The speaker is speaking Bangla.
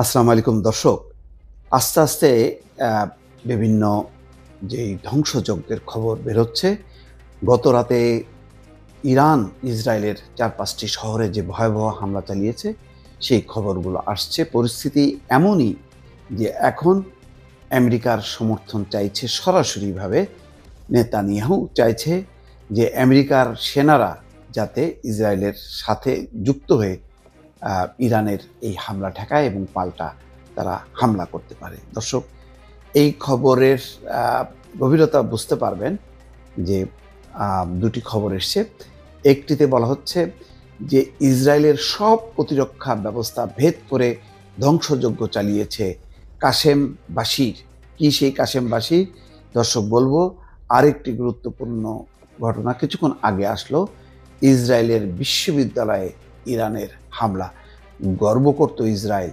আসসালামু আলাইকুম দর্শক। আস্তে আস্তে বিভিন্ন যেই ধ্বংসযজ্ঞের খবর বেরোচ্ছে, গত রাতে ইরান ইসরায়েলের ৪-৫টি শহরে যে ভয়াবহ হামলা চালিয়েছে, সেই খবরগুলো আসছে। পরিস্থিতি এমনই যে এখন আমেরিকার সমর্থন চাইছে সরাসরিভাবে। নেতানিয়াহু চাইছে যে আমেরিকার সেনারা যাতে ইসরায়েলের সাথে যুক্ত হয়ে ইরানের এই হামলা ঠেকায় এবং পাল্টা তারা হামলা করতে পারে। দর্শক, এই খবরের গভীরতা বুঝতে পারবেন যে দুটি খবর এসছে। একটিতে বলা হচ্ছে যে ইসরায়েলের সব প্রতিরক্ষা ব্যবস্থা ভেদ করে ধ্বংসযজ্ঞ চালিয়েছে কাশেম বাশির। কি সেই কাশেম বাশির? দর্শক বলবো, আরেকটি গুরুত্বপূর্ণ ঘটনা কিছুক্ষণ আগে আসলো। ইসরায়েলের বিশ্ববিদ্যালয়ে ইরানের হামলা। গর্ব করত ইসরায়েল